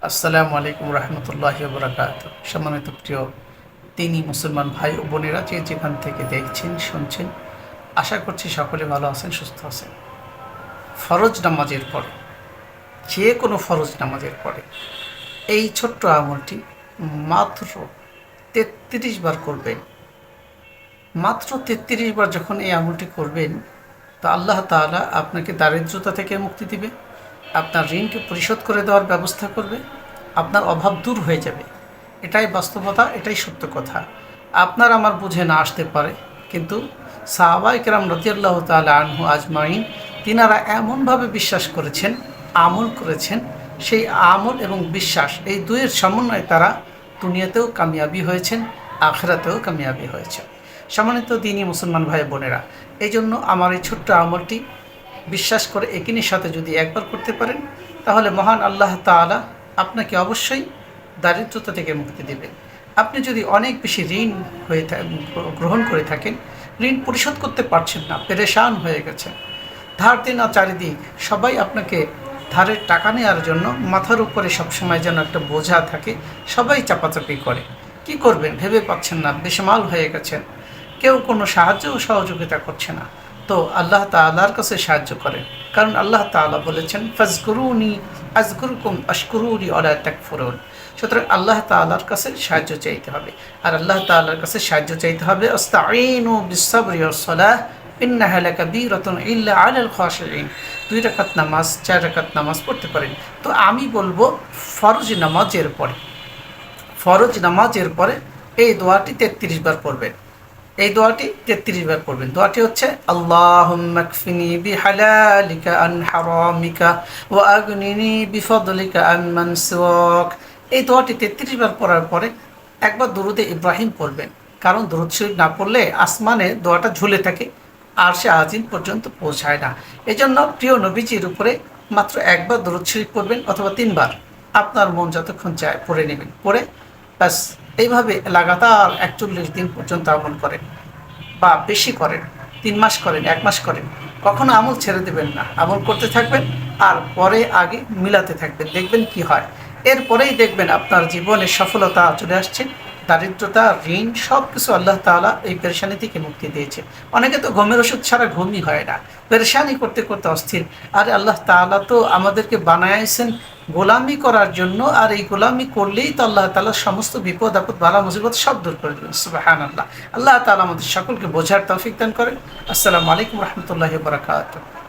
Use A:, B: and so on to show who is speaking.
A: আসসালামু আলাইকুম রহমতুল্লাহি ওয়া বারাকাতুহু। সম্মানিত প্রিয় তিনি মুসলমান ভাই ও বোনেরা যে যেখান থেকে দেখছেন শুনছেন, আশা করছি সকলে ভালো আছেন, সুস্থ আছেন। ফরজ নামাজের পরে, যে কোনো ফরজ নামাজের পরে এই ছোট্ট আমলটি মাত্র ৩৩ বার করবেন। মাত্র ৩৩ বার যখন এই আমলটি করবেন, তো আল্লাহ তাআলা আপনাকে দারিদ্রতা থেকে মুক্তি দিবে, আপনার ঋণকে পরিশোধ করে দেওয়ার ব্যবস্থা করবে, আপনার অভাব দূর হয়ে যাবে। এটাই বাস্তবতা, এটাই সত্য কথা। আপনার আমার বুঝে না আসতে পারে, কিন্তু সাহাবায়ে কেরাম রাদিয়াল্লাহু তাআলা আনহু আজমাইন তিনারা এমনভাবে বিশ্বাস করেছেন, আমল করেছেন, সেই আমল এবং বিশ্বাস এই দুইয়ের সমন্বয়ে তারা দুনিয়াতেও কামিয়াবি হয়েছেন, আখিরাতেও কামিয়াবি হয়েছেন। সম্মানিত দিনী মুসলমান ভাই বোনেরা, এই জন্য আমার এই ছোট্ট আমলটি বিশ্বাস করে একিনের সাথে যদি একবার করতে পারেন, তাহলে মহান আল্লাহ তাআলা আপনাকে অবশ্যই দারিদ্রতা থেকে মুক্তি দেবেন। আপনি যদি অনেক বেশি ঋণ গ্রহণ করে থাকেন, ঋণ পরিশোধ করতে পারছেন না, পেরেশান হয়ে গেছেন, ধার দেনা চারিদিক, সবাই আপনাকে ধারের টাকা নেওয়ার জন্য মাথার উপরে সবসময় যেন একটা বোঝা থাকে, সবাই চাপাচাপি করে, কি করবেন ভেবে পাচ্ছেন না, বেসামাল হয়ে গেছেন, কেউ কোনো সাহায্য ও সহযোগিতা করছে না, তো আল্লাহ তাআলার কাছে সাহায্য করেন। কারণ আল্লাহ তাআলা বলেছেন, ফাজকুরুনি আযকুরকুম আশকুরুনি ওয়ালা তাকফুরুন। সুতরাং আল্লাহ তাআলার কাছে সাহায্য চাইতে হবে, আর আল্লাহ তাআলার কাছে সাহায্য চাইতে হবে আস্তাঈনু বিস-সাবরি ওয়াস-সালাহ ইন্নাহা লাকাবীরাতুন ইল্লা আলাল খাশিঈন। 2 রাকাত নামাজ, 4 রাকাত নামাজ পড়তে পারেন। তো আমি বলবো ফরজ নামাজের পরে এই দোয়াটি 33 বার পড়বেন। এই দোয়াটি 33 বার পড়বেন। দোয়াটি হচ্ছে আল্লাহুম্মা কফিনি বিহালালিকা আন হারামিকা ওয়া আগনিনি বিফদলিকা আম্মান সিওয়াক। এই দোয়াটি 33 বার পড়ার পরে একবার দুরূদে ইব্রাহিম পড়বেন, কারণ দুরূদ শরীফ না পড়লে আসমানে দোয়াটা ঝুলে থাকে, আর সে আজিম পর্যন্ত পৌঁছায় না। এজন্য প্রিয় নবীজির উপরে মাত্র একবার দুরূদ শরীফ পড়বেন, অথবা 3 বার, আপনার মন যতক্ষণ চায় পড়ে নেবেন। পড়ে ব্যাস এইভাবে লাগাতার 41 দিন পর্যন্ত আমল করেন, বা বেশি করেন, 3 মাস করেন, 1 মাস করেন, কখনো আমল ছেড়ে দেবেন না, আমল করতে থাকবেন, আর পরে আগে মিলাতে থাকবেন, দেখবেন কি হয়। এরপরেই দেখবেন আপনার জীবনে সফলতা চলে আসছে, দারিদ্রতা, ঋণ, সব কিছু আল্লাহ তাআলা এই পেরেশানি থেকে মুক্তি দিয়েছে। অনেকে তো ঘুমের ওষুধ ছাড়া ঘুমই হয় না, পেরেশানি করতে করতে অস্থির। আর আল্লাহ তাআলা তো আমাদেরকে বানাইছেন গোলামি করার জন্য, আর এই গোলামি করলেই তো আল্লাহ তাআলা সমস্ত বিপদ আপদ বালা মুসিবত সব দূর করে দেবেন। সুবহানাল্লাহ। আল্লাহ তাআলা আমাদের সকলকে বোঝার তৌফিক দান করেন। আসসালামু আলাইকুম রহমতুল্লাহি ওয়া বারাকাতুহু।